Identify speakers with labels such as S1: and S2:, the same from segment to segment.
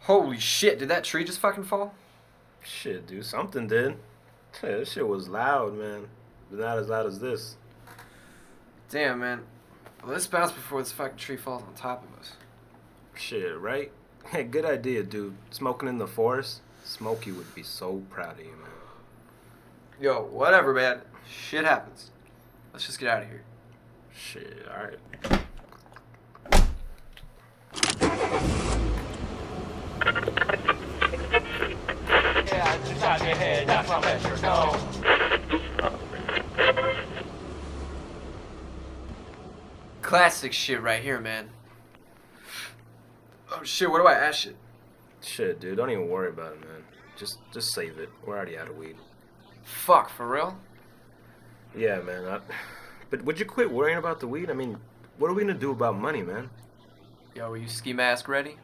S1: Holy shit, did that tree just fucking fall?
S2: Shit, dude, something did. Yeah, this shit was loud, man. But not as loud as this.
S1: Damn, man. Well, let's bounce before this fucking tree falls on top of us.
S2: Shit, right? Hey, good idea, dude. Smoking in the forest? Smokey would be so proud of you, man.
S1: Yo, whatever, man. Shit happens. Let's just get out of here.
S2: Shit, alright.
S3: Yeah, just nod your head, that's my measure, go.
S1: Classic shit right here, man. Oh shit, where do I ash it?
S2: Shit, dude, don't even worry about it, man. Just save it. We're already out of weed.
S1: Fuck, for real?
S2: Yeah, man. But would you quit worrying about the weed? I mean, what are we gonna do about money, man?
S1: Yo, are you ski mask ready?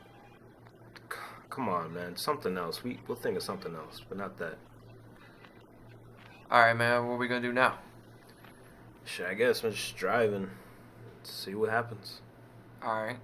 S2: Come on, man. Something else. We'll think of something else, but not that.
S1: Alright, man, what are we gonna do now?
S2: Shit, I guess I'm just driving. See what happens.
S1: Alright.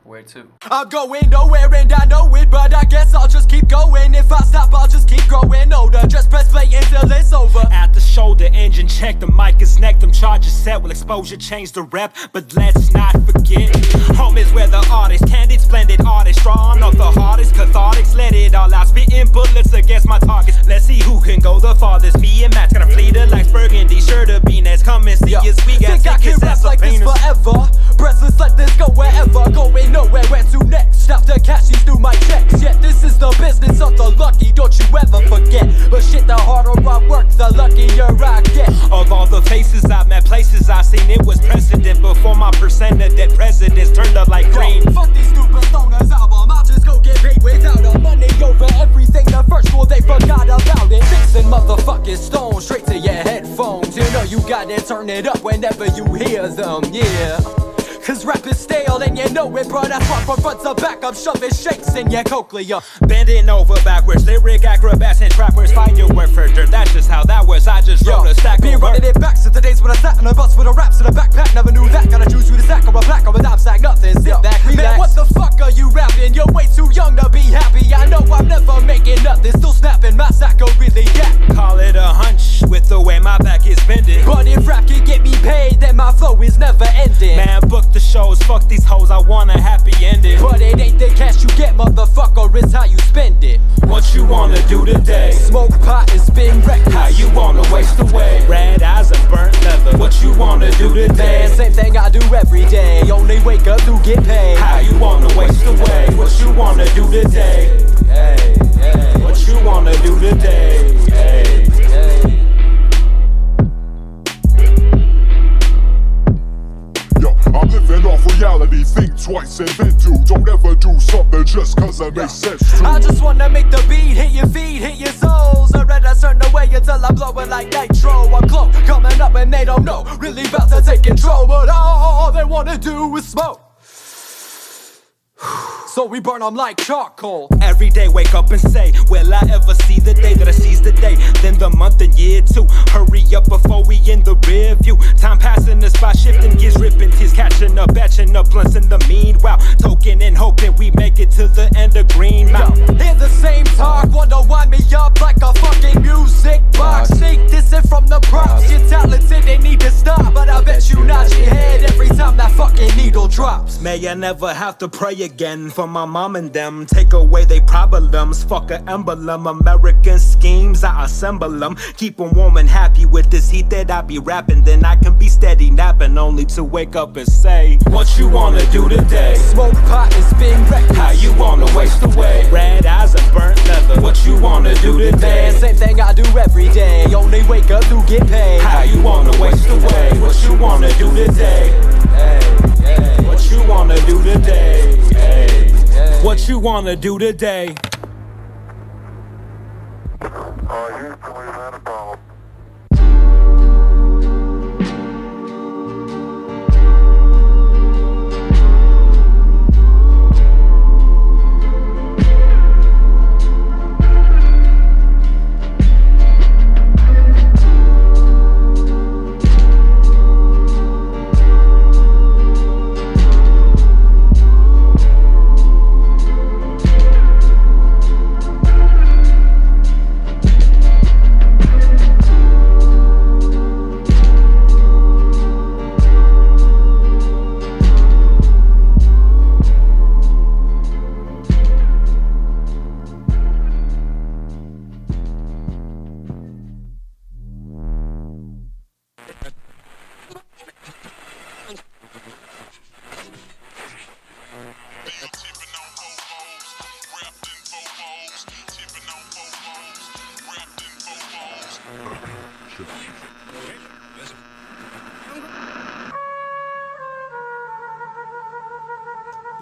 S1: Where to?
S4: I'm going nowhere and I know it, but I guess I'll just keep going. If I stop, I'll just keep growing older. Just press play until it's over.
S5: At the shoulder, engine check, the mic is neck, them charges set. Will exposure change the rep? But let's not forget, home is where the artist, candid, splendid artist, strong of the hardest, cathartics, let it all out, spitting bullets against my targets. Let's see who can go the farthest. Me and Matt's gonna flee the likes burgundy, sure to be next. Come and see us, we got
S4: think I can rap like this forever. Breathless, let this go wherever. Going nowhere, where to next? Stop the cashies through my checks. Yet this is the business of the lucky, don't you ever forget. But shit, the harder I work, the luckier I get.
S5: Of all the faces I've met, places I've seen, it was precedent before my percent of dead presidents turned up like green.
S4: Yo, fuck these stupid stoners album, I'll just go get paid without a money over everything. The first rule, they forgot about it. Fixing motherfucking stones straight to your headphones. You know you gotta turn it up whenever you hear them, yeah. Cause rap is stale and you know it, bro. That's why from front to back I'm shoving shakes in your cochlea.
S5: Bending over backwards, lyric acrobats and trappers. Firework for dirt, that's just how that was. I just wrote a stack
S4: been
S5: of
S4: running it back since the days when I sat on a bus with a raps in a backpack. Never knew that, gotta choose between a sack or a black or a dime sack. Nothing, sit back, relax. Man, what the fuck are you rapping? You're way too young to be happy. I know I'm never making nothing, still snapping. My sack go really gap.
S5: Call it a hunch with the way my back is bending.
S4: But if rap can get me paid, then my flow is never ending.
S5: Man, book the shows, fuck these hoes, I want a happy ending.
S4: But it ain't the cash you get, motherfucker, it's how you spend it.
S5: What you wanna do today?
S4: Smoke pot and spin reckless.
S5: How you wanna waste away? Red eyes and burnt leather. What you wanna do today?
S4: Man, same thing I do every day. Only wake up to get paid.
S5: How you wanna waste away? What you wanna do today?
S4: Hey, hey.
S5: What you wanna do today? Hey,
S4: hey.
S6: Yo, I'm living off reality, think twice and then do. Don't ever do something just cause it makes sense to.
S4: I just wanna make the beat hit your feet, hit your souls. I read a certain way until I'm blowing like nitro. I'm close, coming up and they don't know. Really about to take control, but all they wanna do is smoke. So we burn them like charcoal.
S5: every day wake up and say, will I ever see the day that I seize the day? Then the month and year too. Hurry up before we in the rear view. Time passing us by, shifting gears, ripping tears, catching up, batching up blunts in the meanwhile. Token and hoping we make it to the end of Green Mountain.
S4: Hear the same talk, wanna wind me up like a fucking music box. Sneak this in from the props. You're talented, they need to stop. But I bet you nod your head every time that fucking needle drops.
S5: May I never have to pray again for my mom and them. Take away they problems, fuck a emblem. American schemes, I assemble them. Keep them warm and happy with this heat that I be rapping. Then I can be steady napping, only to wake up and say, what you wanna do today?
S4: Smoke pot and spin reckless.
S5: How you wanna waste away? Red eyes and burnt leather. What you wanna do today?
S4: Man, same thing I do every day. Only wake up to get paid.
S5: How you wanna waste away? What you wanna do today?
S4: Hey, hey.
S5: What you wanna do today?
S4: Hey, hey.
S5: What you wanna do today?
S6: Houston, we've had a problem.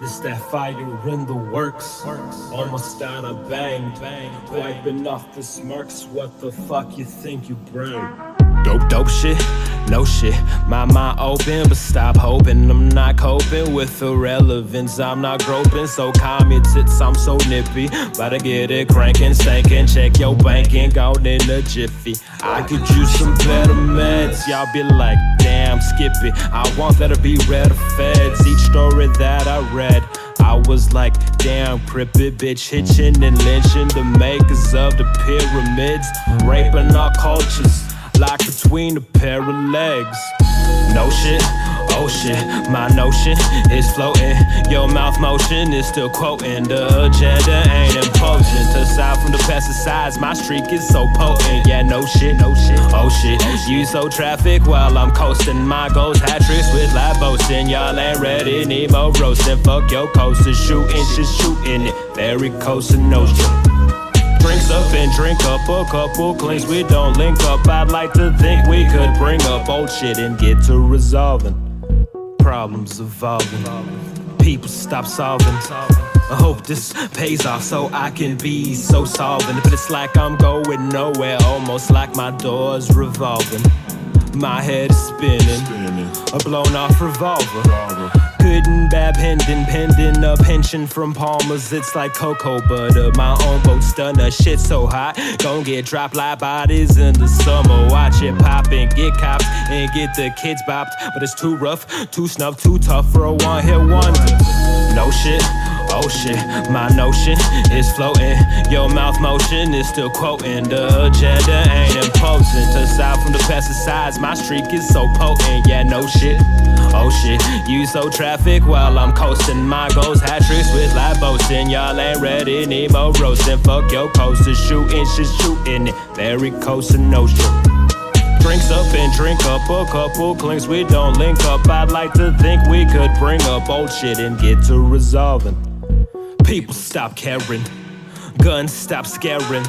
S5: It's that fire in the works. Almost out of bang. Wiping off the smirks. What the fuck you think you bring? Dope shit, no shit. My mind open, but stop hoping. I'm not coping with irrelevance. I'm not groping, so calm your tits. I'm so nippy. About to get it cranking, stankin'. Check your banking, out in a jiffy. I could use some better meds. Y'all be like, damn, skip it. I want that to be red feds. Each story that I read, I was like, damn, crippin' bitch hitching and lynching the makers of the pyramids, raping our cultures, locked between a pair of legs. No shit, oh shit, my notion is floating. Your mouth motion is still quoting. The agenda ain't imposing. Aside from the pesticides, my streak is so potent. Yeah, no shit, oh shit. You so traffic while I'm coasting. My goals hat tricks with live boasting. Y'all ain't ready, need more roasting. Fuck your coasters, shooting it. Very Costa Nostra. Drinks up and drink up a couple clinks. We don't link up. I'd like to think we could bring up old shit and get to resolving. Problems evolving. People stop solving. I hope this pays off so I can be so solvent. But it's like I'm going nowhere, almost like my door's revolving. My head is spinning, a blown off revolver. Good and bad pending a pension from Palmer's. It's like cocoa butter, my own boat stunner. Shit so hot, gon' get dropped like bodies in the summer. Watch it pop and get cops and get the kids bopped. But it's too rough, too snubbed, too tough for a one-hit wonder. No shit, oh shit, my notion is floating. Your mouth motion is still quoting. The agenda ain't imposing. Aside from the pesticides, my streak is so potent. Yeah, no shit, oh shit. You so traffic while I'm coasting. My goals hat tricks with live boasting. Y'all ain't ready, need more roasting. Fuck your coasters, shooting it. Very Costa Nostra. Drinks up and drink up a couple clinks. We don't link up. I'd like to think we could bring up old shit and get to resolving. People stop caring, guns stop scaring.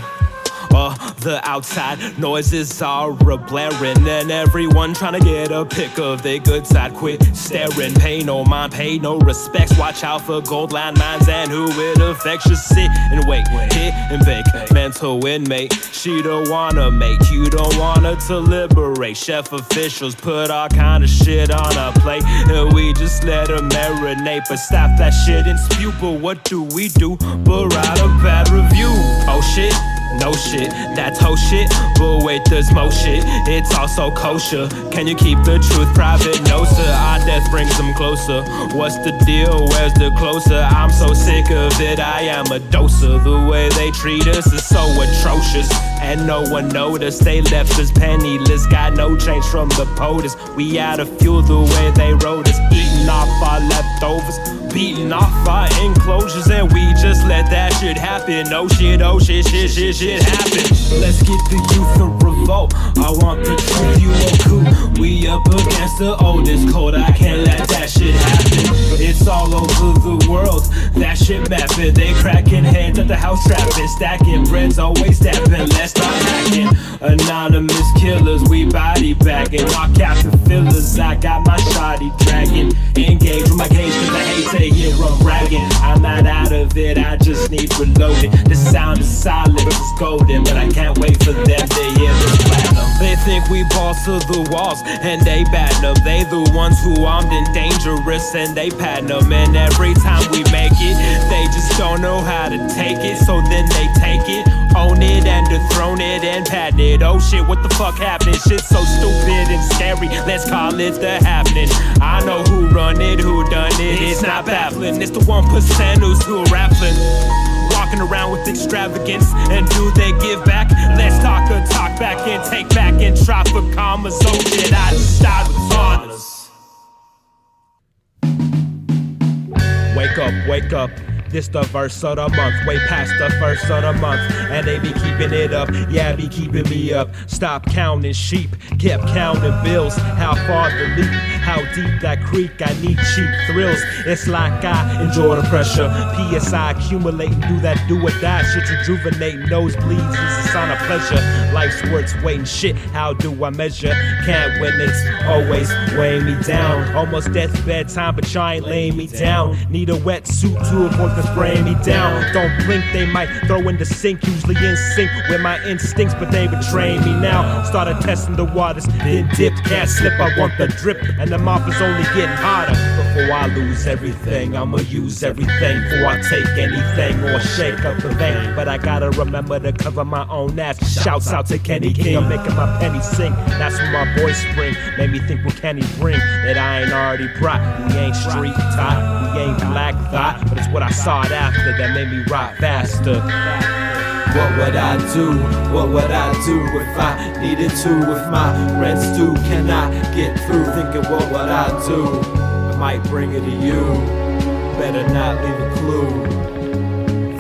S5: The outside noises are blaring, and everyone trying to get a pick of their good side. Quit staring, pay no mind, pay no respects. Watch out for gold landmines and who it affects. Just sit and wait, hit and bake. Mental inmate, she don't wanna make, you don't want her to liberate. Chef officials put all kind of shit on our plate, and we just let her marinate. But stop that shit and spew. But what do we do but write a bad review? Oh shit, no shit, that's whole shit. But wait, there's more shit, it's also kosher. Can you keep the truth private? No sir, our death brings them closer. What's the deal, where's the closer? I'm so sick of it, I am a doser. The way they treat us is so atrocious, and no one noticed. They left us penniless, got no change from the POTUS. We out of fuel the way they wrote us. Eating off our leftovers, beating off our enclosures, and we just let that shit happen. Oh shit happen. Let's get the youth to revolt. I want the truth, you won't coup. We up against the oldest code, I can't let that shit happen. It's all over the world, that shit mapping. They cracking heads at the house trapping, stacking breads, always stabbing. Let's start hacking. Anonymous killers, we body bagging. Walk out the fillers, I got my shoddy dragging. Engage with my cage cause I hate to hear them bragging. I'm not out of it, I just need reloading. The sound is solid, it's golden, but I can't wait for them to hear the platinum. They think we boss to the walls, and they batten them. They the ones who armed and dangerous, and they patent them. And every time we make it, they just don't know how to take it. So then they take it, own it, and dethrone it, and patent it. Oh shit, what the fuck happening? Shit's so stupid and scary, let's call it the happening. I know who run it, who done it, it's not baffling. It's the 1%ers who are rapping, walking around with extravagance. And do they give back? Let's talk back and take back and try for commas. Oh shit, I just start with honors. Wake up. This the verse of the month, way past the first of the month. And they be keeping it up, yeah, be keeping me up. Stop counting sheep, kept counting bills. How far the leap, how deep that creek, I need cheap thrills. It's like I enjoy the pressure. PSI accumulating, do that do or die shit. Rejuvenating nosebleeds is a sign of pleasure. Life's worth waiting shit, how do I measure? Can't win, it's always weighing me down. Almost death's bedtime, but y'all ain't laying me down. Need a wetsuit to avoid the spraying me down. Don't blink, they might throw in the sink. Usually in sync with my instincts, but they betraying me now. Started testing the waters, then dipped. Can't slip, I want the drip, and the mouth is only getting hotter. Before I lose everything, I'ma use everything. Before I take anything or shake up the vein. But I gotta remember to cover my own ass. Shouts out to Kenny King, I'm making my penny sing. That's when my voice spring. Made me think what can he bring that I ain't already brought. We ain't street top, we ain't black thought, but it's what I sought after that made me rock faster. What would I do? What would I do if I needed to? If my rent's due, can I get through? Thinking what would I do? I might bring it to you. Better not leave a clue.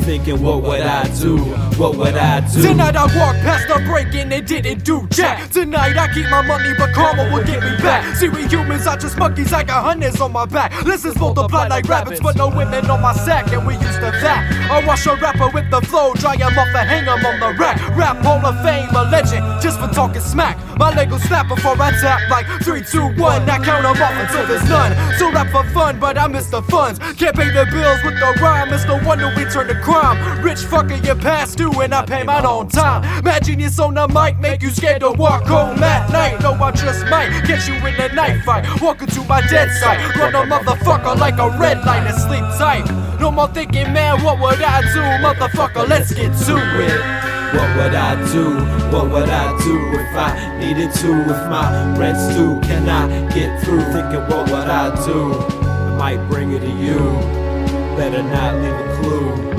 S5: Thinking what would I do? What would I do?
S4: Tonight I walk past the break and it didn't do jack. Tonight I keep my money but karma will get me back. See we humans are just monkeys, I got hundreds on my back. Listens multiply like rabbits but no women on my sack. And we used to that. I wash a rapper with the flow, dry him off and hang him on the rack. Rap Hall of Fame, a legend, just for talking smack. My leg will snap before I tap like 3, 2, 1. I count them off until there's none. So rap for fun but I miss the funds. Can't pay the bills with the rhyme, it's no wonder we turn to crime. Rich fucker, you pass due and I pay mine on time. MadGenius on the mic, make you scared to walk home at night. No, I just might get you in a night fight. Walk into my dead side, run a motherfucker like a red light and sleep tight. No more thinking, man, what would I do? Motherfucker, let's get to it.
S5: What would I do? What would I do if I needed to? If my rent's due, can I get through? Thinking what would I do? I might bring it to you. Better not leave a clue.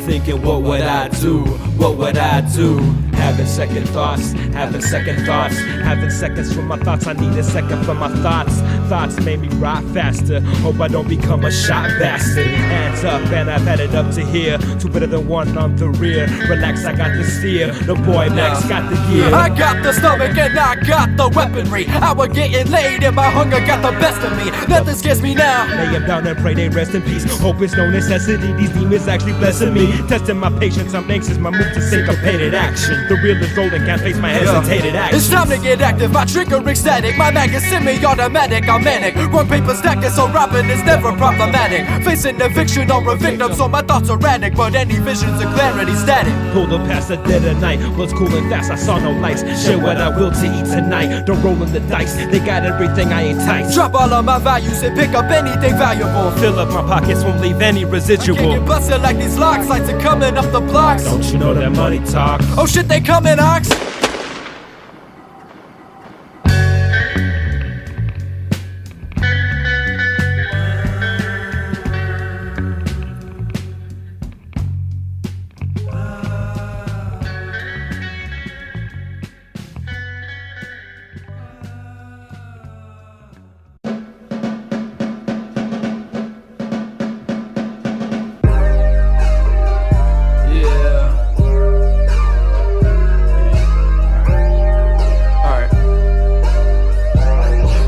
S5: Thinking what would I do? What would I do? Having second thoughts, having second thoughts, having seconds for my thoughts. I need a second for my thoughts. Thoughts made me ride faster. Hope I don't become a shot bastard. Hands up, and I've had it up to here. Two better than one on the rear. Relax, I got the steer. The boy Max got the gear.
S4: I got the stomach and I got the weaponry. I was getting laid and my hunger got the best of me. Nothing scares me now.
S5: Lay him down and pray they rest in peace. Hope is no necessity. These demons actually blessing me. Testing my patience, I'm anxious. My move to syncopated action. The real is rolling, can't face my hesitated action.
S4: It's time to get active, my trigger ecstatic. My mag is semi-automatic, I'm manic. Wrong paper stacking, so rapping is never problematic. Facing eviction or a victim, so my thoughts erratic. But any visions of clarity static.
S5: Pulled up past the dead of night, was cool and fast, I saw no lights. Share what I will to eat tonight. Don't roll in the dice, they got everything, I ain't tight.
S4: Drop all of my values and pick up anything valuable.
S5: Fill up my pockets, won't leave any residual.
S4: I get busted like these locks, lights are coming up the blocks.
S5: Don't you know that money talk?
S4: Oh shit, they coming, Ox.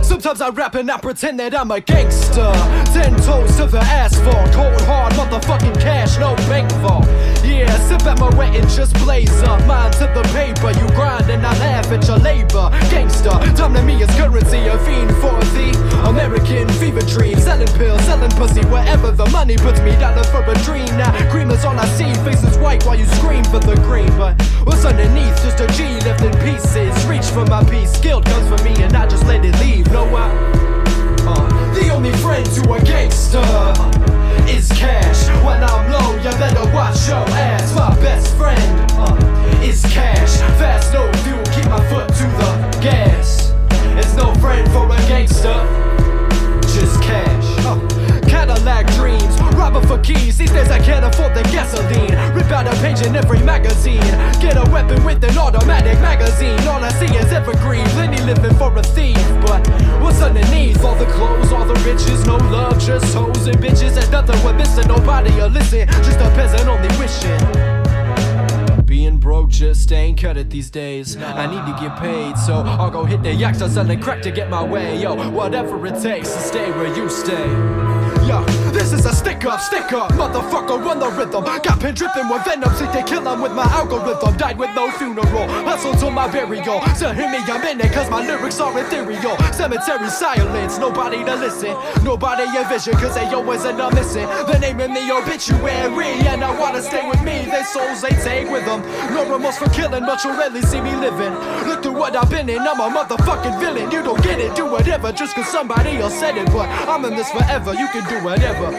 S4: Sometimes I rap and I pretend that I'm a gangster. 10 toes to the asphalt, cold hard motherfucking cash, no bank vault. Yeah, sip at my wet and just blaze up. Mine to the paper, you grind and I laugh at your labor. Gangster, time to me is currency, a fiend for the American fever dream. Selling pills, selling pussy, wherever the money puts me. Dollar for a dream, now cream is all I see. Faces white while you scream for the green. But what's underneath? Just a G left in pieces. Reach for my piece, guilt comes for me and I just let it leave. No, the only friend to a gangster is cash. When I'm low, you better watch your ass. My best friend is cash. Fast, no fuel, keep my foot to the gas. It's no friend for a gangster, just cash. Cadillac dreams, robber for keys. These days I can't afford the gasoline. Rip out a page in every magazine. Get a weapon with an automatic magazine. All I see is evergreen, plenty living for a thief. But what's underneath? All the clothes, all the riches, no love, just hoes and bitches. There's nothing we're missing, nobody will listen. Just a peasant only wishing. Being Being broke just ain't cut it these days. I need to get paid, so I'll go hit the yak, start selling crack to get my way. Yo, whatever it takes to stay where you stay. Yo, this is a stick up, motherfucker, run the rhythm. Got pen dripping with venom, seek to kill him with my algorithm. Died with no funeral, hustle to my burial. So hear me, I'm in it, cause my lyrics are ethereal. Cemetery silence, nobody to listen, nobody a vision, cause they always end up missing the name in the obituary. And I wanna stay with me, their souls they take with them. No remorse for killing, but you'll rarely see me living. Look through what I've been in, I'm a motherfucking villain. You don't get it, do whatever, just cause somebody else said it. But I'm in this forever, you can do whatever.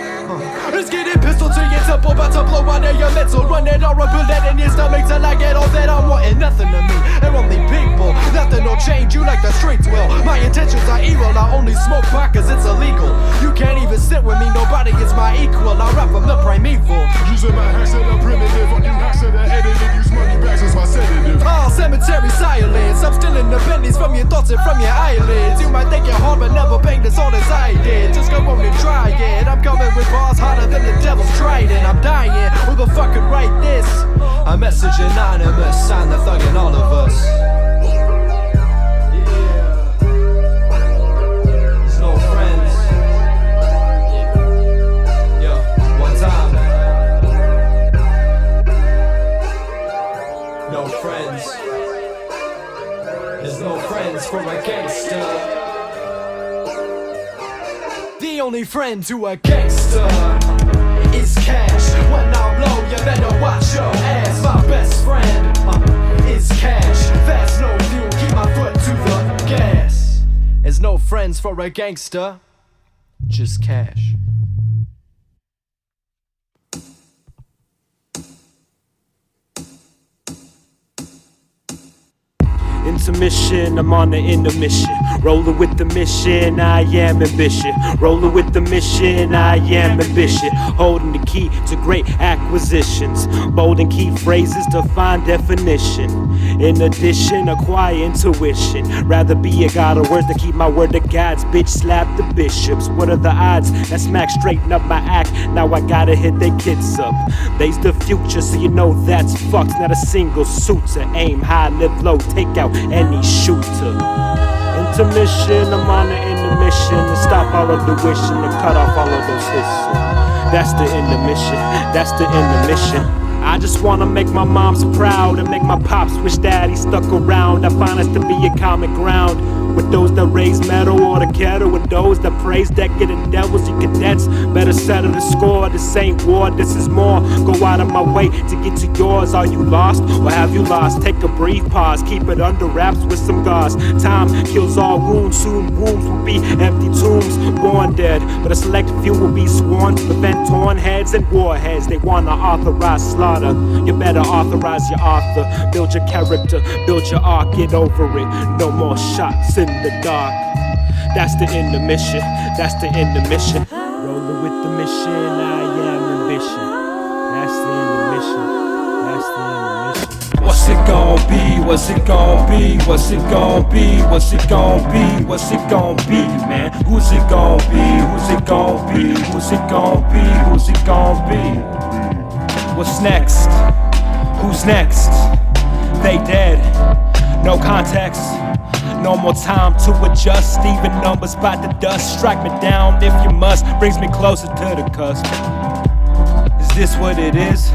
S4: Let's get it, pistol to your temple, about to blow out of your mental. Run it or a bullet in your stomach till I get all that I'm wanting. Nothing to me, they're only people. Nothing will change you like the streets will. My intentions are evil, I only smoke pot cause it's illegal. You can't even sit with me, nobody is my equal. I rap from the primeval.
S6: Using my hacks to the primitive, on you hacks to the edited. Use money bags as my sedative.
S4: Oh, cemetery silence, I'm still in the pennies from your thoughts and from your eyelids. You might think you're hard but never banged as hard as I did. Just go on and try it, I'm coming with bars harder than the devil's trident. I'm dying, who the fuck could write this? A message anonymous, sign the thug in all of us. There's no friends. Yo, one time. No friends. There's no friends for a gangster. The only friend to a gangster is cash. When I'm low, you better watch your ass. My best friend is cash. Fast, no fuel, keep my foot to the gas. There's no friends for a gangster, just cash.
S5: Intermission, I'm on the intermission. Rolling with the mission, I am ambition. Rolling with the mission, I am ambition. Holding the key to great acquisitions. Bold and key phrases to find definition. In addition, acquire intuition. Rather be a god of words to keep my word to gods. Bitch, slap the bishops. What are the odds? That smack straighten up my act. Now I gotta hit their kids up. They's the future, so you know that's fucked. Not a single suit to aim high, live low, take out any shooter. Intermission, I'm on the intermission. To stop all of the wishing, to cut off all of those hissing. That's the intermission, that's the intermission. I just wanna make my moms proud and make my pops wish that he stuck around. I find us to be a common ground with those that raise metal or the kettle, with those that praise decadent devils. You cadets better settle the score. This ain't war, this is more. Go out of my way to get to yours. Are you lost or have you lost? Take a brief pause, keep it under wraps with some gauze. Time kills all wounds, soon wounds will be empty tombs. Born dead, but a select few will be sworn to prevent torn heads and warheads. They wanna authorize slaughter. You better authorize your author. Build your character, build your arc, get over it. No more shots in the dark. That's the intermission, that's the intermission. Rolling with the mission, I am ambition. That's the intermission, that's the intermission. What's it gon' be? What's it gon' be? What's it gon' be? What's it gon' be? What's it gon' be, man? Who's it gon' be? Who's it gon' be? Who's it gon' be? Who's it gon' be? What's next? Who's next? They dead, no context. No more time to adjust. Even numbers by the dust. Strike me down if you must. Brings me closer to the cusp. Is this what it is?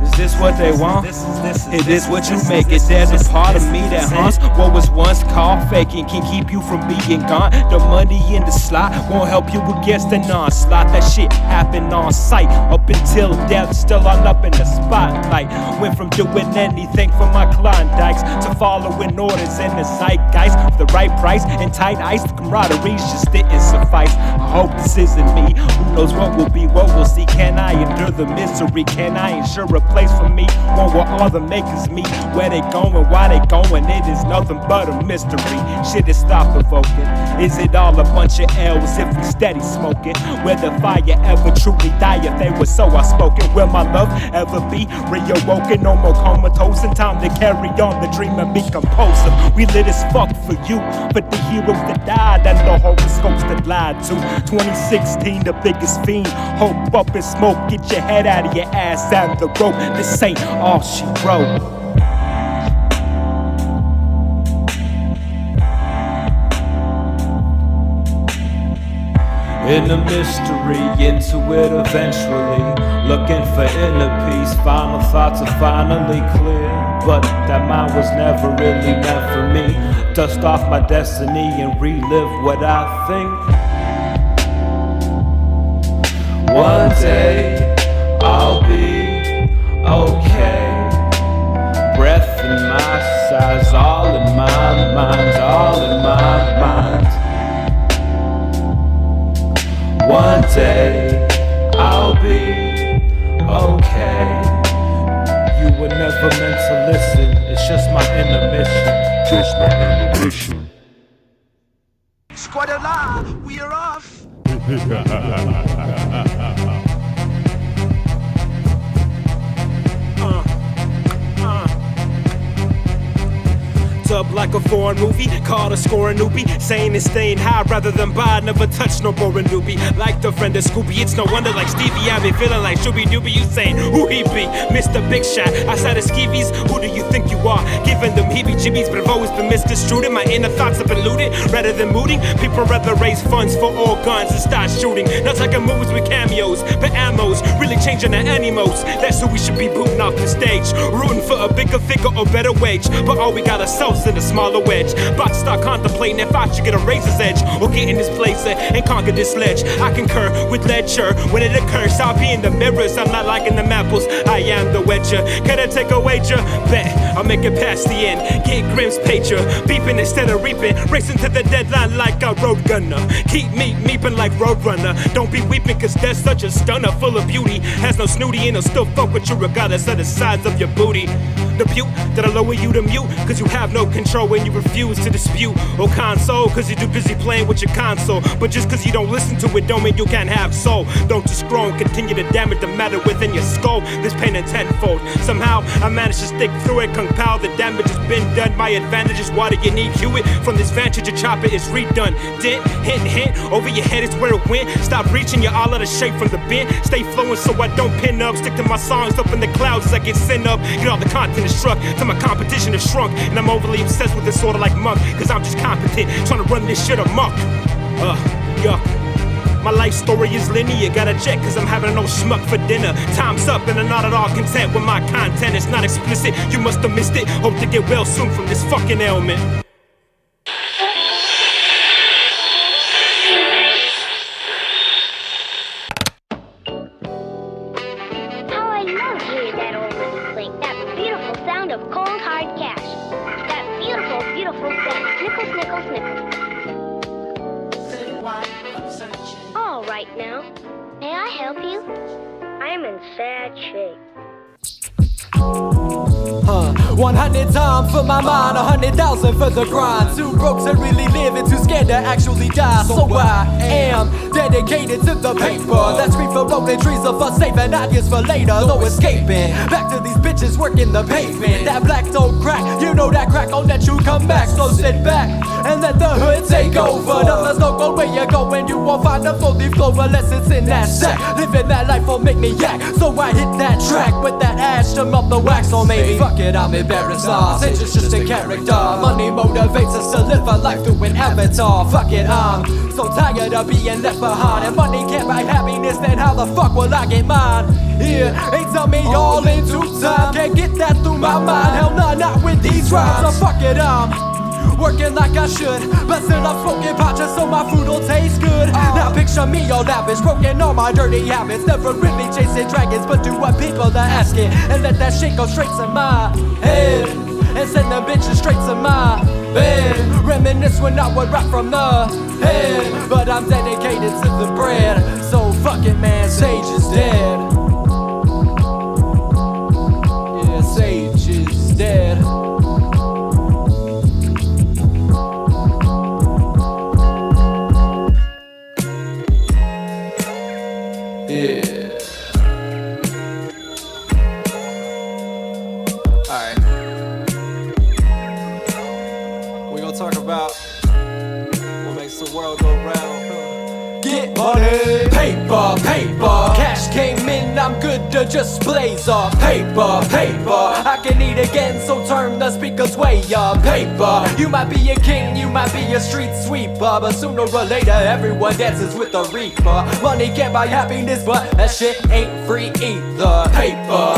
S5: Is this what they want? It is what you make it. There's a part of me that haunts what was once called faking. Can keep you from being gone. The money in the slot won't help you against an onslaught. That shit happened on sight. Up until death, still on up in the spotlight. Went from doing anything for my Klondikes to following orders in the zeitgeist. For the right price and tight ice, the camaraderie just didn't suffice. I hope this isn't me. Who knows what will be, what we'll see. Can I endure the misery? Can I ensure a place for me? One where all the makers meet. Where they going, why they going, it is nothing but a mystery. Shit is thought-provoking. Is it all a bunch of L's if we steady smoking? Will the fire ever truly die if they were so outspoken? Will my love ever be reawoken? No more comatose and time to carry on the dream and be composer. We lit as fuck for you, for the heroes that died and the horoscopes that lied to. 2016, the biggest fiend. Hope up and smoke, get your head out of your ass and the rope. This ain't all she wrote. In the mystery, into it eventually. Looking for inner peace, final thoughts are finally clear. But that mind was never really meant for me. Dust off my destiny and relive what I think. One day I'll be okay. Breath in my size, all in my mind, all in my mind. One day I'll be okay. You were never meant to listen. It's just my intermission.
S6: Just my intermission.
S3: Squad alive, we are off.
S5: Up like a foreign movie, called a scoring newbie, saying it's staying high rather than buy. Never touch no boring newbie. Like the friend of Scooby, it's no wonder like Stevie I be feeling like Shooby Dooby. You saying who he be? Mr. Big Shot, outside of skeevies, who do you think you are? Giving them heebie-jeebies, but I've always been misconstrued. My inner thoughts have been looted, rather than mooting. People rather raise funds for all guns and start shooting. Not taking movies with cameos, but ammos, really changing the animals. That's who we should be booting off the stage, rooting for a bigger figure or better wage. But all we got ourselves in a smaller wedge. About to start contemplating if I should get a razor's edge or get in this place and conquer this ledge. I concur with ledger when it occurs. I'll be in the mirrors. I'm not liking them apples. I am the wedger. Can I take a wager? Bet I'll make it past the end. Get Grimm's pager, beeping instead of reaping. Racing to the deadline like a road gunner. Keep me meeping like Roadrunner. Don't be weeping cause there's such a stunner full of beauty. Has no snooty and he'll still fuck with you regardless of the size of your booty. The beaut that'll lower you to mute cause you have no control when you refuse to dispute or console cause you're too busy playing with your console. But just cause you don't listen to it don't mean you can't have soul. Don't just grow and continue to damage the matter within your skull. This pain is tenfold. Somehow I managed to stick through it. Kung Pao, the damage has been done. My advantage is why do you need Hewitt? From this vantage a chopper is redone. Dent, hint, over your head is where it went. Stop reaching, you're all out of shape from the bend. Stay flowing so I don't pin up. Stick to my songs up in the clouds as I get sent up. Get all the content is struck till my competition is shrunk. And I'm overly obsessed with this sorta like monk, cause I'm just competent, trying to run this shit amok. Yuck. My life story is linear, gotta check cause I'm having no schmuck for dinner. Time's up and I'm not at all content with my content. It's not explicit, you must have missed it. Hope to get well soon from this fucking ailment.
S7: How I love hearing that old whistle clink, that beautiful sound of cold hard cash. That beautiful, beautiful sound. Snickle, snickle, snickle. All right now. May I help you? I'm in sad shape.
S4: 100 times for my mind, 100,000 for the grind. Too broke to really live and too scared to actually die. So I am dedicated to the paper. That's free for rolling trees are for saving ideas for later. No escaping, back to these bitches working the pavement. That black don't crack, you know that crack won't let you come back. So sit back and let the hood take over. No, there's no go where you're going, you won't find a full leaf clover unless it's in that sack. Living that life will make me yak, so I hit that track with that ash to melt the wax. Or maybe fuck it, I'm embarrassed. It's just a character. Money motivates us to live a life through an avatar. Fuck it, I'm so tired of being left behind. And money can't buy happiness, then how the fuck will I get mine? Yeah, they tell me all in due time. Can't get that through my mind. Hell nah, not with these rhymes. So fuck it, I'm working like I should, but still I'm smoking pot just so my food will taste good. Now picture me all lavish, broken all my dirty habits. Never really chasing dragons, but do what people are asking. And let that shit go straight to my head, and send them bitches straight to my bed. Reminisce when I would rap from the head, but I'm dedicated to the bread. So fuck it man, Sage is dead. Yeah, Sage is dead. Yeah. Alright. We gonna talk about what makes the world go round. Get money, paper, paper. Cash came in, I'm good to just blaze up. Paper, paper, I can eat again, so turn the speakers way up. Paper, you might be a king, you might be a street sweeper, but sooner or later everyone dances with the reaper. Money can't buy happiness, but that shit ain't free either. Paper,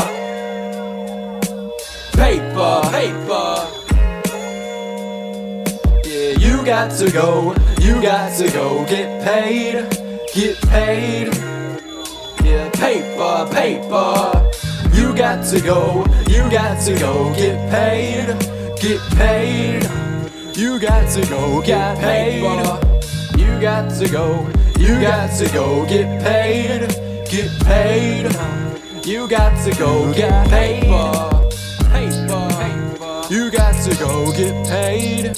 S4: paper, paper. Yeah, you got to go get paid, get paid. Yeah, paper, paper. You got to go get paid, get paid. You got to go get paid. You got to go get paid, get paid. You got to go get paid. You got to go get paid.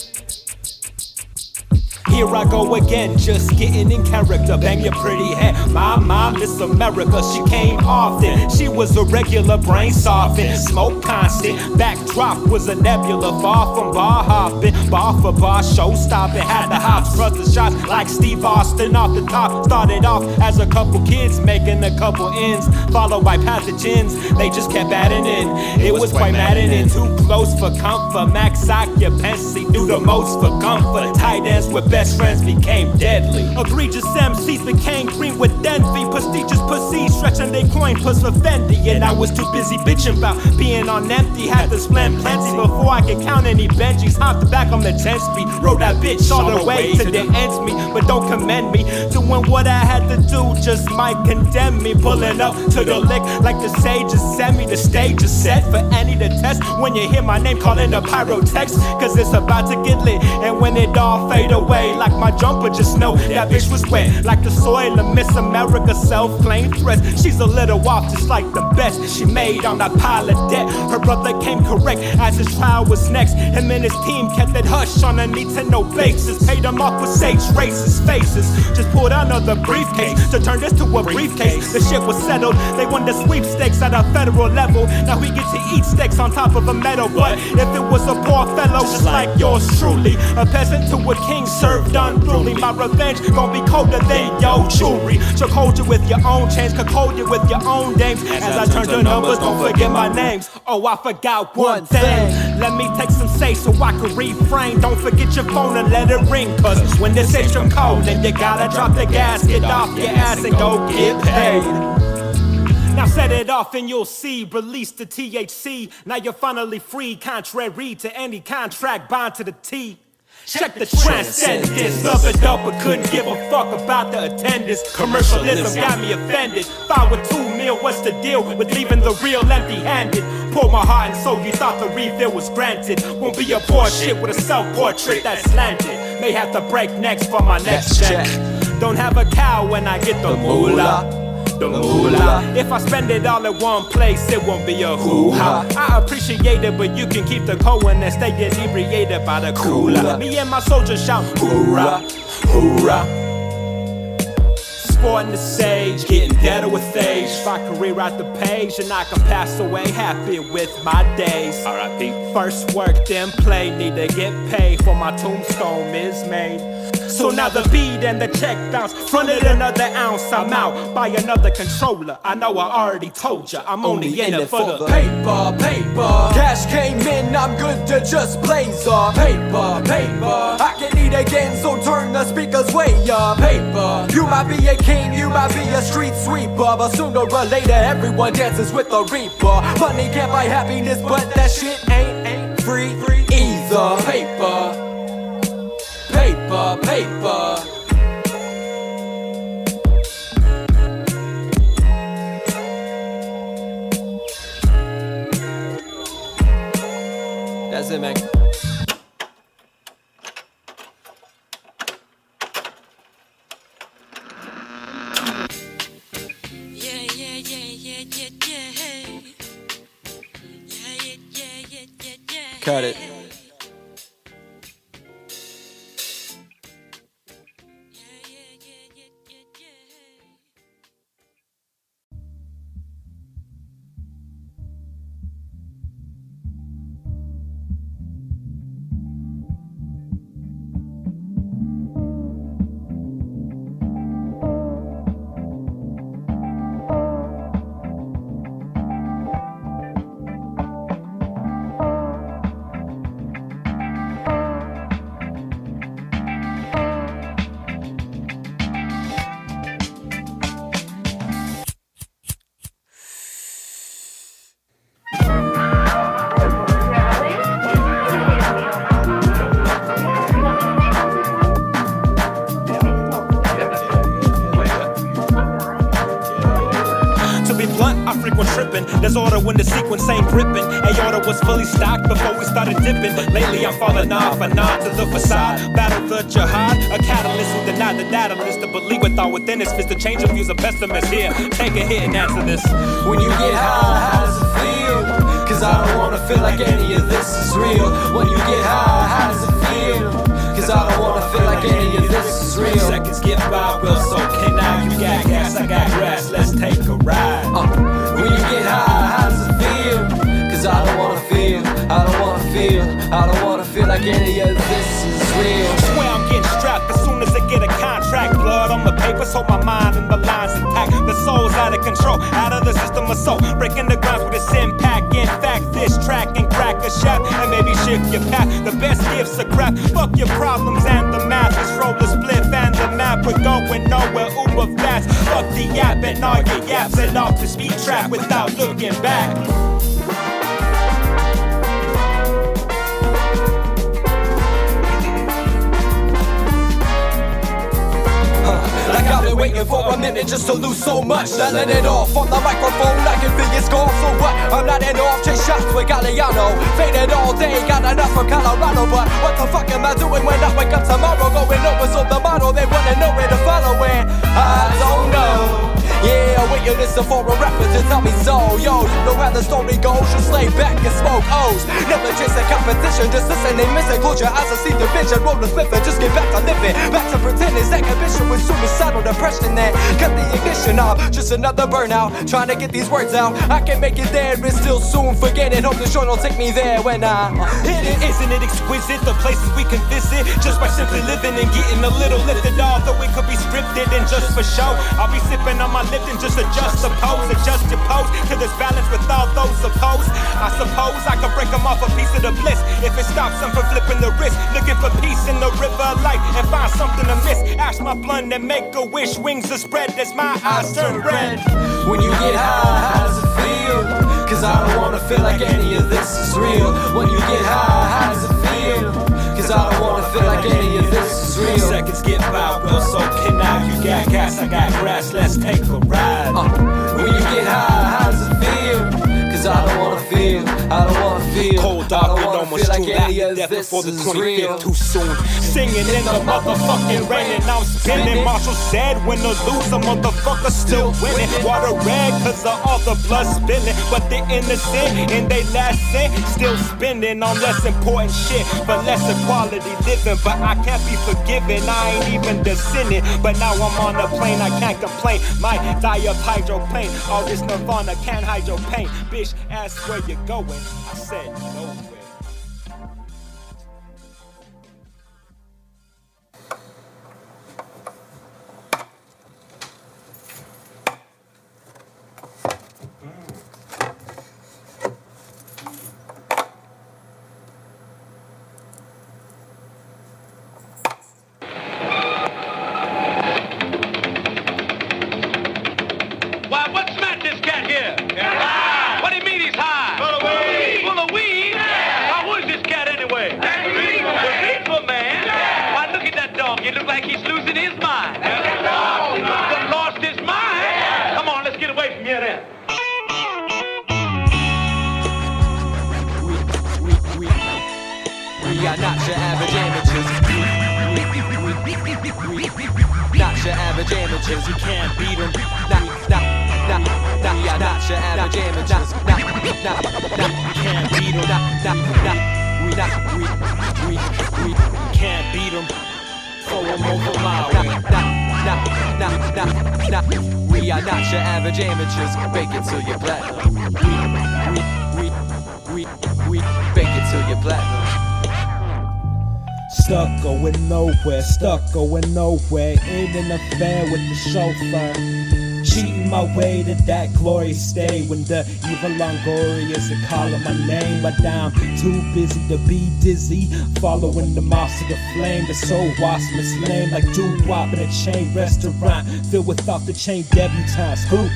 S5: Here I go again, just getting in character. Bang your pretty head. My mom, Miss America, she came often. She was a regular brain soften, smoke constant. Backdrop was a nebula, far from bar hopping. Bar for bar, show stopping. Had the hops, the shots like Steve Austin off the top. Started off as a couple kids making a couple ends, followed by pathogens. They just kept adding in. It was quite maddening. Too close for comfort. Max occupancy, do the most for comfort. Tight ends with best friends became deadly. Egregious MCs became green with envy. Prestigious pussies stretching their coin puss for Fendi. And I was too busy bitching about being on empty. Had to spend plenty before I could count any Benjis. Hopped back on the 10 speed, rode that bitch all the way to the ends me. But don't commend me, doing what I had to do just might condemn me. Pulling up to the lick like the sages sent me. The stage is set for any to test. When you hear my name, calling the pyrotext, cause it's about to get lit. And when it all fade away, like my jumper, just know that bitch was wet like the soil of Miss America, self-claimed threats. She's a little off, just like the best she made on that pile of debt. Her brother came correct as his trial was next. Him and his team kept it hush on a need-to-know basis. Paid him off with sage racist faces. Just pulled another briefcase to turn this to a briefcase. The shit was settled, they won the sweepstakes at a federal level. Now we get to eat steaks on top of a medal. But if it was a poor fellow just like yours truly, a peasant to a king served unruly, my revenge gon' be colder than your jewelry. Choke hold you with your own chains, could hold you with your own dames. As I turn to numbers, don't forget my names. Oh, I forgot one thing. Let me take some say so I can refrain. Don't forget your phone and let it ring, cause when this extra cold, then you gotta drop the gas, get off your ass and go get paid. Now set it off and you'll see. Release the THC. Now you're finally free, contrary to any contract bound to the T. Check the transcendence. Love it up but couldn't give a fuck about the attendance. Commercialism got me offended. If I were 2 mil, what's the deal with leaving the real empty-handed? Pour my heart and soul, you thought the refill was granted. Won't be a poor shit with a self-portrait that's slanted. May have to break necks for my next check. Don't have a cow when I get the moolah. The moolah. If I spend it all at one place, it won't be a hoo-ha. I appreciate it, but you can keep the cold and stay inebriated by the cooler. Me and my soldiers shout hoorah, hoorah. Sporting the sage, getting better with age. If I can rewrite the page and I can pass away happy with my days. R.I.P. First work, then play. Need to get paid for my tombstone is made. So now the beat and the check bounce. Fronted another ounce, I'm out. Buy another controller. I know I already told ya, I'm only in it for the
S4: paper, paper. Cash came in, I'm good to just blaze up. Paper, paper. I can eat again, so turn the speakers way up. Paper. You might be a king, you might be a street sweeper, but sooner or later everyone dances with the reaper. Money can't buy happiness, but that shit ain't free either. Paper, paper, paper. That's it, man. Cut it.
S5: tripping. There's order when the sequence ain't gripping. Aorta was fully stocked before we started dipping. But lately I'm falling off and on to the facade. Battle the jihad, a catalyst who denied the data list. To believe with all within his fist. The change of views of pessimists here. Take a hit and answer this.
S4: When you get high, how does it feel? Cause I don't wanna feel like any of this is real. When you get high, how does it feel? Cause I don't wanna feel like any of this is real.
S5: Seconds get by real so okay now you got gas, I got grass, let's take a ride.
S4: When you get high, how does it feel? Cause I don't wanna feel, I don't wanna feel, I don't wanna feel like any of this is real.
S5: Swear I'm getting strapped as soon as I get a contract. Blood on the papers, hold my mind and the lines intact. The soul's out of control, out of the system of soul. Breaking the grounds with its impact. In fact, this track and crack a shaft and maybe shift your path. The best gifts are crap. Fuck your problems and the math. This roll a spliff and the map. We're going nowhere, uber fast. Fuck the yap and all your yaps and off the speed trap without looking back.
S4: Like I've been waiting for a minute just to lose so much. Now let it off on the microphone, I can feel it's gone. So what? I'm not in off, chase shots with Galliano. Faded all day, got enough from Colorado. But what the fuck am I doing when I wake up tomorrow? Going over so the motto, they wanna know where to follow it. I don't know. Yeah, waiting this for a rapper to tell me so. Yo, you know how the story goes. Just lay back and smoke O's. Never chase a competition, just listen and missing. Close your eyes and see the vision. Roll the Smith and just get back to living. Back to pretending exhibition with suicidal depression. Then cut the ignition off. Just another burnout. Trying to get these words out. I can make it there, but still soon forget it. Hope the show don't take me there when I hit it.
S5: Isn't it exquisite, the places we can visit? Just by simply living and getting a little lifted. Although it could be scripted and just for show. I'll be sipping on my Lipton, just adjust the pose. Adjust your pose to this balance with all those opposed. I suppose I could break them off a piece of the bliss. If it stops them from flipping the wrist. Looking for peace in the river of life and find something to miss. Ash my blunt and make a wish. Wings are spread as my eyes turn red.
S4: When you get high, how does it feel? Cause I don't wanna feel like any of this is real. When you get high, how does it feel? Cause I don't wanna feel like any of this is real.
S5: Seconds get by real so okay now you got gas, I got grass, let's take a ride.
S4: When you get high, how does it feel? Cause I don't wanna feel, I don't wanna feel.
S5: Cold dark and almost true laughter death before the 25th too soon. Singing in the motherfucking rain and I'm spinning. Marshall said when the loser motherfucker still winning. Water red cause of all the blood spilling. But the innocent in they last cent still spending on less important shit. But lesser quality living. But I can't be forgiven, I ain't even descending. But now I'm on a plane, I can't complain. Might die of hydroplane. All this nirvana can't hide your pain. Bitch, ask where you're going. I said nowhere.
S3: Why, what's Matt, this cat here? Yeah. What do you mean he's high? Full of weed. Full of weed? Yeah. Why, who is this cat anyway? The reefer man. Yeah. Why, look at that dog. It looks like he's losing his mind. That dog lost his mind. Yeah. Come on, let's get away from here then.
S4: We are not your average amateurs. Not your average amateurs.
S5: You can't beat them.
S4: We are not your average amateurs.
S5: You can't beat them. We can't beat them. Throw them over my way.
S4: We are not your average amateurs. Bake it till you're platinum. We bake it till you're platinum.
S8: Stuck going nowhere, in an affair with the chauffeur. Cheating my way to that glorious day when the evil Longorians are calling my name. But I'm too busy to be dizzy, following the moths to the flame. The soul wasp mislamed like doo-wop in a chain restaurant filled with off-the-chain debutantes. Who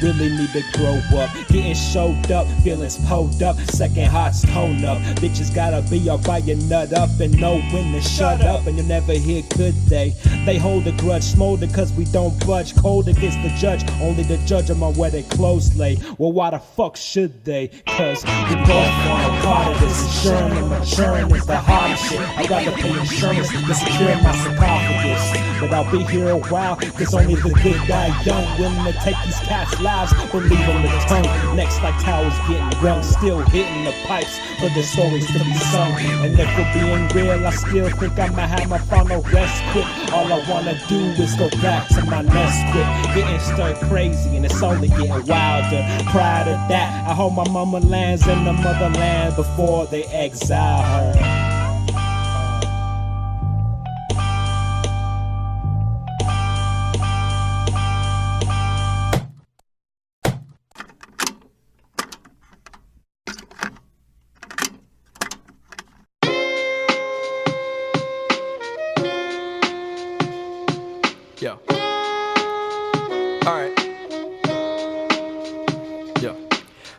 S8: really need to grow up. Getting showed up, feelings pulled up, second hearts tone up. Bitches gotta be all by your nut up and know when to shut up, and you'll never hear good day. They hold a grudge, smolder cause we don't budge. Cold against the judge, only the judge of my where they clothes lay. Well, why the fuck should they? Cause we both want a part of this. Ensuring and maturing is the hardest shit. I'd rather pay insurance than secure my sarcophagus. But I'll be here a while, cause only the good die young. Willing to take these cats' lives, but leave on the tongue. Next like towers getting rung, still hitting the pipes for the stories to be sung. And if we're being real, I still think I'ma have my final rest quick. All I wanna do is go back to my nest quick. Getting stir crazy and it's only getting wilder. Proud of that, I hope my mama lands in the motherland before they exile her.
S4: Yo. Alright. Yo.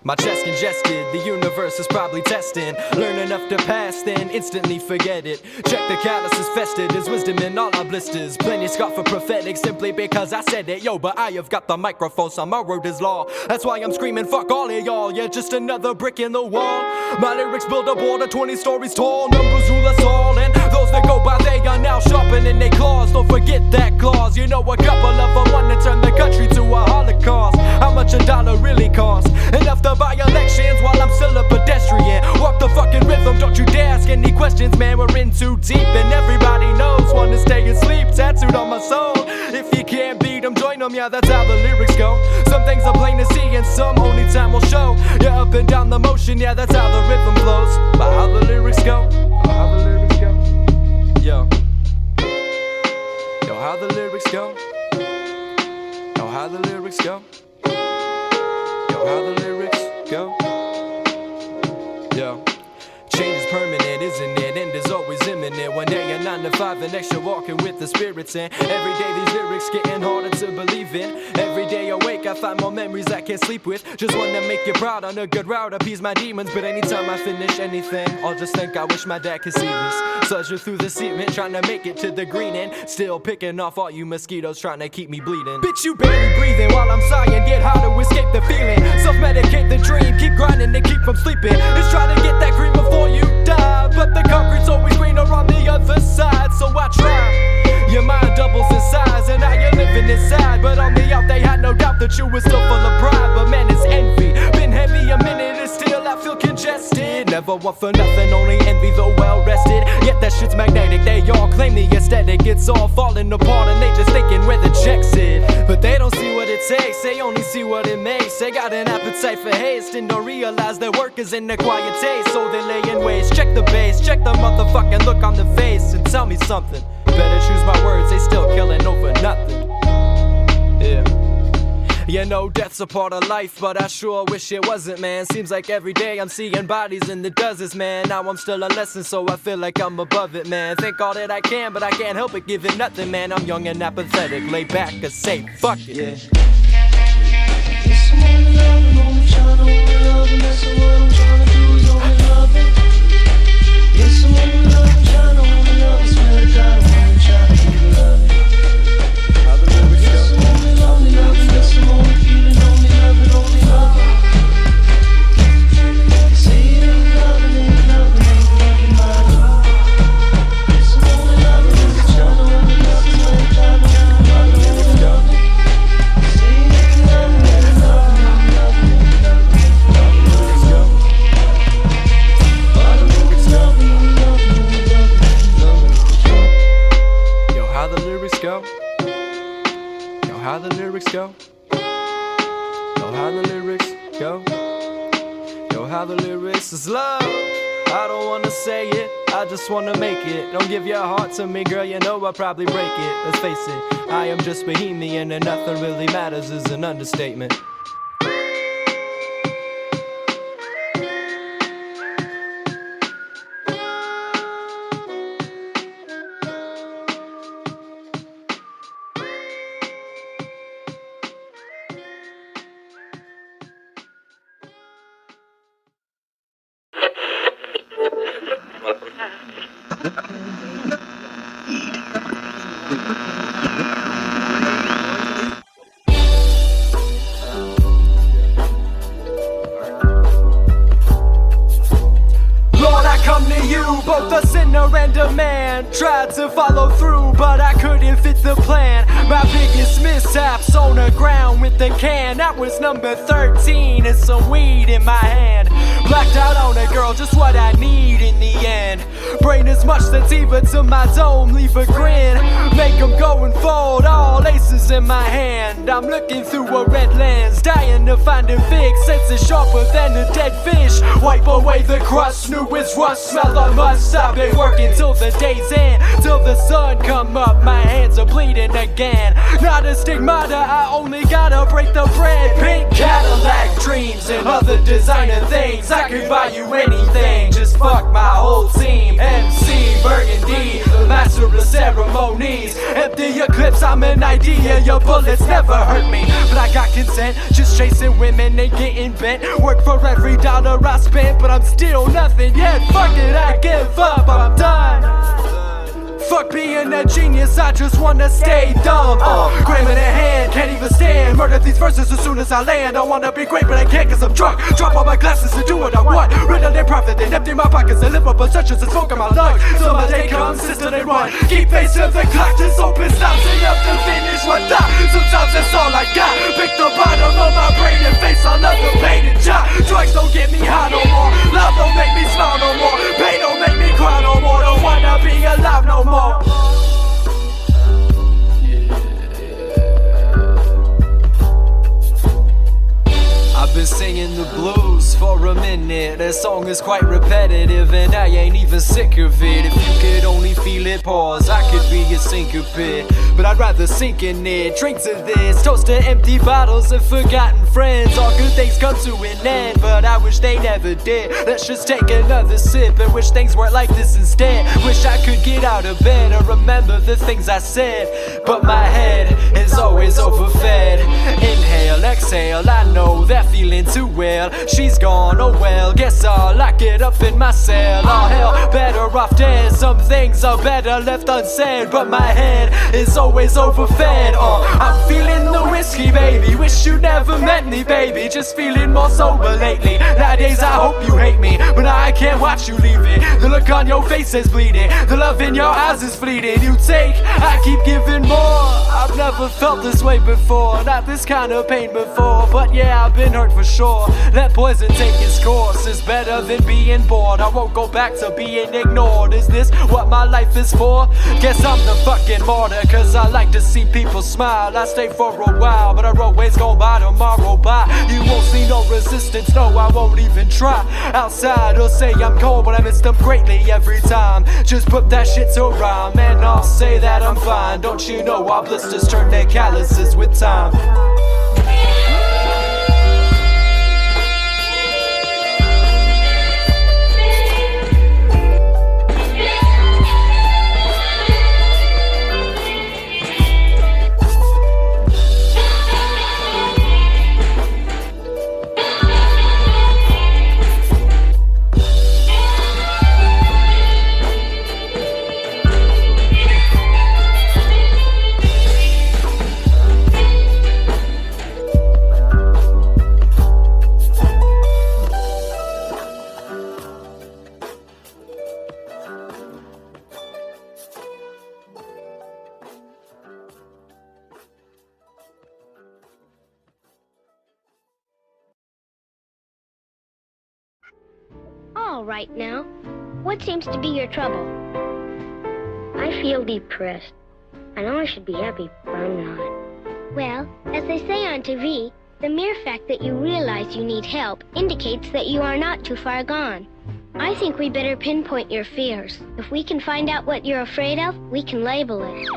S4: My chest congested, the universe is probably testing. Learn enough to pass, then instantly forget it. Check the calluses festered, there's wisdom in all our blisters. Plenty scoff for prophetic simply because I said it. Yo, but I have got the microphone, so my word is law. That's why I'm screaming, fuck all of y'all. Yeah, just another brick in the wall. My lyrics build a border 20 stories tall. Numbers rule us all, and those that go by, they are now sharpening their claws. Don't forget that clause. You know a couple of them want to turn the country to a holocaust. How much a dollar really costs? Enough to buy elections while I'm still a pedestrian. Walk the fucking rhythm, don't you dare ask any questions, man. We're in too deep and everybody knows. Wanna stay asleep, tattooed on my soul. If you can't beat them, join them, yeah, that's how the lyrics go. Some things are plain to see and some only time will show. Yeah, up and down the motion, yeah, that's how the rhythm flows. But how the lyrics go, how the lyrics go. Yo, yo, how the lyrics go. Yo, how the lyrics go. Yo, how the lyrics go. Yo, change is permanent, isn't it? End is always imminent. One day a 9 to 5, the next you're walking with the spirits. And every day these lyrics getting harder to believe in. Every day awake I find more memories I can't sleep with. Just wanna make you proud on a good route, appease my demons. But anytime I finish anything, I'll just think I wish my dad could see this. Sludge through the cement, trying to make it to the green end. Still picking off all you mosquitoes trying to keep me bleeding. Bitch, you barely breathing while I'm sighing. Get high to escape the feeling. Self-medicate the dream, keep grinding to keep from sleeping. Just try to get that cream before you die. But the concrete's always greener on the other side, so I try. Your mind doubles in size and now you're living inside. But on the out they had no doubt that you were still full of pride. But man, it's envy, been heavy a minute and still I feel congested. Never want for nothing, only envy the well rested. Yet that shit's magnetic, they all claim the aesthetic. It's all falling apart and they just thinking where the check's at. But they don't see what it takes, they only see what it makes. They got an appetite for haste and don't realize their work is in the quiet taste. So they lay in waste, check the base, check the motherfucking look on the face. And tell me something, better choose my words, they still killing over nothing. Yeah. You know death's a part of life, but I sure wish it wasn't, man. Seems like every day I'm seeing bodies in the dozens, man. Now I'm still a lesson, so I feel like I'm above it, man. Think all that I can, but I can't help it, give it nothing, man. I'm young and apathetic, lay back and say, fuck it. Yeah.
S9: It's only love, and only trying to love, and that's what I'm trying to do is only love it. It's only love, and trying to love, I swear to God, I'm only trying to do love it.
S4: How the lyrics go?
S9: It's only love, and that's the only feeling, only love it, only love it. Say it ain't love, it ain't love, it ain't fucking love. It's only love, and only trying to love, I swear to God, I'm only love it, only love it. Say it ain't love, it ain't love, it ain't love, it ain't love, it ain't love, it ain't love. All the lyrics love, it, only love, it, only love, it, only love it.
S4: Yo, how the lyrics go? Yo, how the lyrics go? Yo, how the lyrics go? Yo, how the lyrics is love. I don't wanna say it, I just wanna make it. Don't give your heart to me, girl, you know I'll probably break it. Let's face it, I am just bohemian and nothing really matters is an understatement. both a sinner and a man. Tried to follow through, but I couldn't fit the plan. My biggest mishaps on the ground with the can. That was number 13 and some weed in my hand. Blacked out on a girl, just what I need in the end. Brain as much sativa to my dome, leave a grin. Make them go and fold, all aces in my hand. I'm looking through a red lens, dying to find a fix. Senses sharper than a dead fish. Wipe away the crust, new it's rust, smell the must. I've been working till the day's end, till the sun come up, my hands are bleeding again. Not a stigmata, I only gotta break the bread. Pink Cadillac dreams and other designer things. I could buy you anything, just fuck my whole team. MC Burgundy, the master of ceremonies. Empty your clips, I'm an idea, your bullets never hurt me. But I got consent, just chasing women and getting bent. Work for every dollar I spent, but I'm still nothing yet. Fuck it, I give up, I'm done. Fuck being a genius, I just wanna stay dumb. Gram in a hand, can't even stand. Murder these verses as soon as I land. I wanna be great, but I can't cause I'm drunk. Drop all my glasses and do what I want. Riddle and profit, then empty my pockets and live up possessions and smoke in my lungs. Till my day comes, sister, they run. Keep facing the clock, just open stops enough to finish what thought. Sometimes that's all I got. Pick the bottom of my brain and face another pain and job. Drugs don't get me high no more. Love don't make me smile no more. Pain don't make me cry no more. Don't wanna be alive no more. I've been singing the blues for a minute. That song is quite repetitive and I ain't even sick of it. If you could only feel it, pause, I could be a syncope. But I'd rather sink in it. Drink to this, toast to empty bottles and forgotten friends. All good things come to an end, but I wish they never did. Let's just take another sip and wish things weren't like this instead. Wish I could get out of bed and remember the things I said, but my head is always overfed. Inhale, exhale, I know that feeling too well. She's gone, oh well, guess I'll lock it up in my cell. All hell, better off dead. Some things are better left unsaid, but my head is always overfed. I'm feeling the whiskey, baby. Wish you never met me, baby. Just feeling more sober lately. Nowadays I hope you hate me, but I can't watch you leave it. The look on your face is bleeding, the love in your eyes is fleeting. You take, I keep giving more. I've never felt this way before, not this kind of pain before. But yeah, I've been hurt for sure. Let poison take its course. It's better than being bored. I won't go back to being ignored. Is this what my life is for? Guess I'm the fucking martyr, cause I like to see people smile. I stay for a while, but our always go by tomorrow. Bye. You won't see no resistance, no, I won't even try. Outside, they'll say I'm cold, but I miss them greatly every time. Just put that shit to rhyme, and I'll say that I'm fine. Don't you know our blisters turn their calluses with time?
S7: All right now, what seems to be your trouble? I feel depressed. I know I should be happy, but I'm not. Well, as they say on TV, the mere fact that you realize you need help indicates that you are not too far gone. I think we better pinpoint your fears. If we can find out what you're afraid of, we can label it.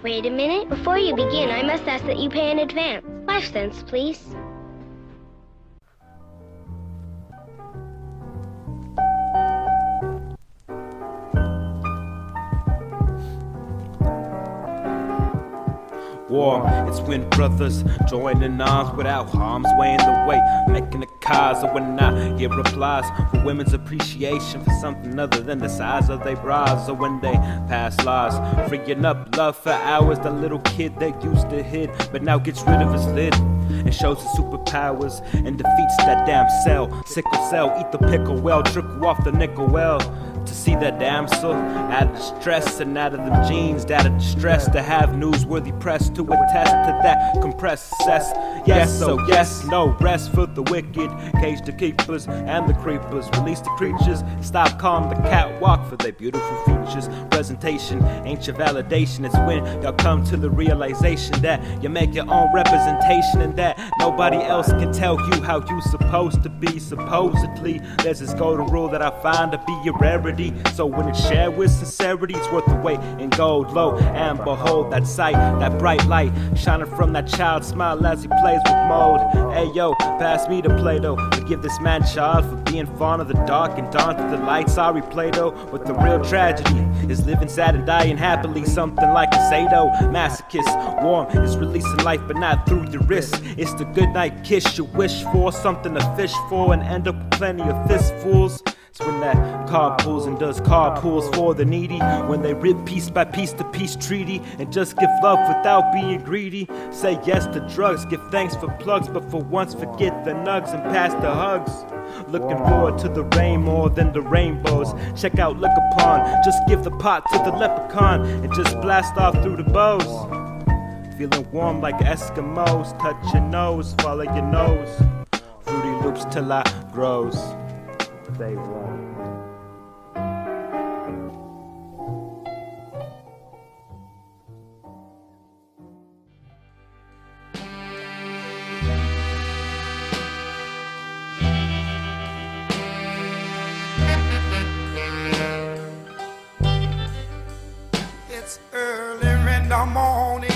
S7: Wait a minute. Before you begin, I must ask that you pay in advance. 5 cents, please.
S5: War, it's when brothers join in arms without harm's way in the way, making the cause of when I get replies for women's appreciation for something other than the size of their bras, or when they pass laws freeing up love for hours. The little kid that used to hid but now gets rid of his lid. and shows his superpowers and defeats that damn cell. Sickle cell, eat the pickle well, trickle off the nickel well. To see that damsel out of distress and out of them jeans, out of distress, to have newsworthy press to attest to that compressed cess. Yes, so yes, no rest for the wicked. Cage the keepers and the creepers. Release the creatures, stop calm the catwalk for their beautiful features. Presentation ain't your validation. It's when y'all come to the realization that you make your own representation and that nobody else can tell you how you supposed to be. Supposedly, there's this golden rule that I find to be a rarity. So when it's shared with sincerity, it's worth the wait in gold. Lo and behold that sight, that bright light shining from that child's smile as he plays with mold. Hey yo, pass me the Play-Doh. Forgive this man child for being fond of the dark and dawn to the light. Sorry Play-Doh, but the real tragedy is living sad and dying happily. Something like a Sado masochist. Warm is releasing life but not through your wrist. It's the goodnight kiss you wish for, something to fish for and end up with plenty of fistfuls. It's when that car pulls and does carpools for the needy. When they rip piece by piece the peace treaty and just give love without being greedy. Say yes to drugs, give thanks for plugs, but for once forget the nugs and pass the hugs. Looking forward to the rain more than the rainbows. Check out Look Upon, just give the pot to the leprechaun and just blast off through the bows. Feeling warm like Eskimos, touch your nose, follow your nose. Fruity Loops till I grows. Stay warm.
S10: It's early in the morning.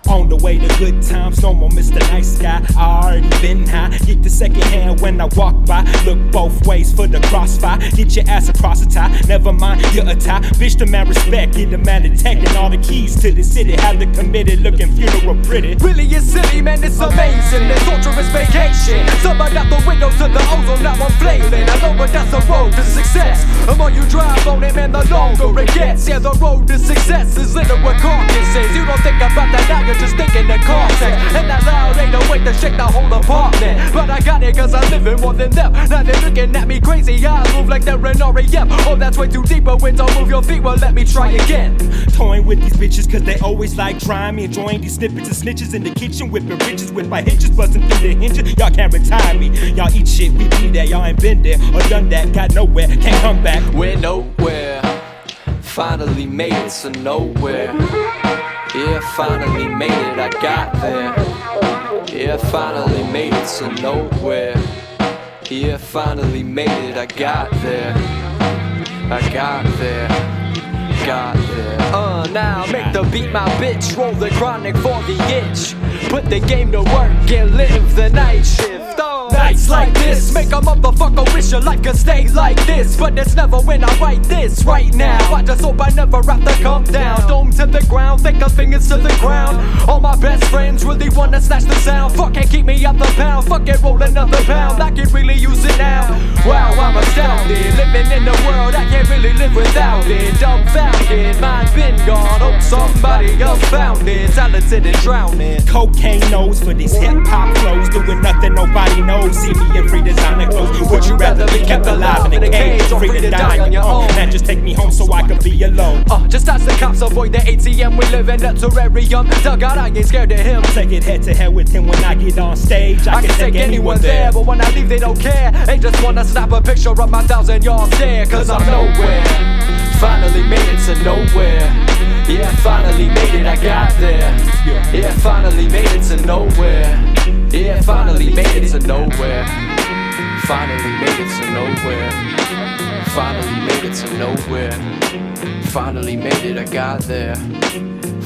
S5: On the way to good times, no more Mr. Nice Guy. I already been high. Get the second hand when I walk by. Look both ways for the crossfire. Get your ass across the tie. Never mind, you're a tie. Bitch, the man respect. Get the man attacking. All the keys to the city. Have the committed looking funeral pretty.
S4: Really is silly, man, it's amazing. This torturous vacation. Somebody out the window to the ozone, now I'm flailing. I know, but that's the road to success. The more you drive on it, man, the longer it gets. Yeah, the road to success is littered with carcasses. You don't think about that now, you're just thinking the context. And that loud ain't no way to shake the whole apartment. But I got it cause I live in more than them. Now they're looking at me crazy, eyes move like they're in REM. Oh, that's way too deep, but when don't move your feet, well, let me try again.
S5: Toying with these bitches cause they always like trying me. Enjoying these snippets of snitches in the kitchen. Whipping riches with my hitches, busting through the hinges. Y'all can't retire me. Y'all eat shit, we be there. Y'all ain't been there or done that. Got nowhere, can't come back.
S4: We're nowhere. Finally made it to nowhere. Yeah, finally made it, I got there. Yeah, finally made it to nowhere. Yeah, finally made it, I got there. I got there. Got there. Now make the beat my bitch. Roll the chronic for the itch. Put the game to work and live the night shift. Nights like this make a motherfucker wish your life could stay like this. But it's never when I write this right now. I just hope I never have to come down. Dome to the ground, thicker fingers to the ground. All my best friends really wanna snatch the sound. Fuck can't keep me up the pound. Fuck it, roll another pound. I can really use it now. Wow, I'm astounded. Living in a world I can't really live without it. Dumbfounded, mind been gone. Hope somebody else found it. Talented and drowning.
S5: Cocaine nose for these hip hop flows. Doing nothing nobody knows. See me in free designer clothes. Would you rather be kept alive in a cage or free to die on your own? Man, just take me home so I can be alone.
S4: Just ask the cops, avoid the ATM. We live in a terrarium. Dugout, I ain't scared of him.
S5: Take it head to head with him when I get on stage. I can take anyone there,
S4: but when I leave they don't care. They just wanna snap a picture of my 1,000-yard stare. Cause I'm nowhere. Finally made it to nowhere. Yeah, finally made it, I got there. Yeah, finally made it to nowhere. Yeah, finally made it to nowhere. Finally made it to nowhere. Finally made it to nowhere. Finally made it, I got there.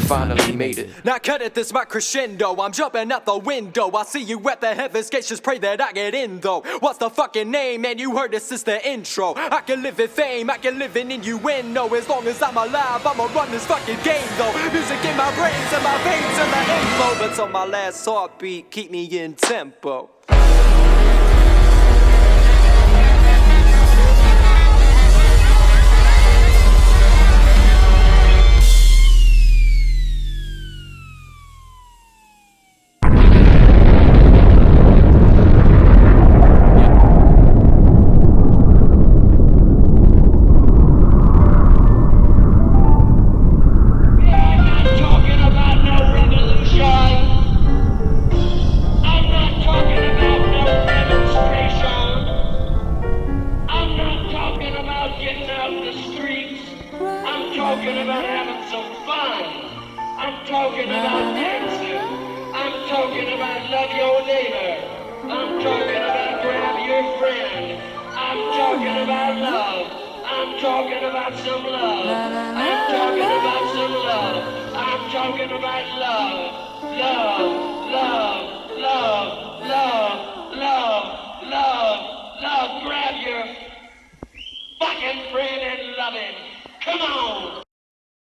S4: Finally made it. Now cut it, this my crescendo. I'm jumping out the window. I see you at the heaven's gates, just pray that I get in though. What's the fucking name? Man, you heard this is the intro. I can live in fame, I can live in innuendo. As long as I'm alive, I'ma run this fucking game though. Music in my brains and my veins and the inflow. But till my last heartbeat, keep me in tempo.
S3: I'm talking about Gangster. I'm talking about love your neighbor. I'm talking about grab your friend. I'm talking about love. I'm talking about some love. I'm talking about some love. I'm talking about love. Love, love, love, love, love, love, love. Grab your fucking friend and love him. Come on.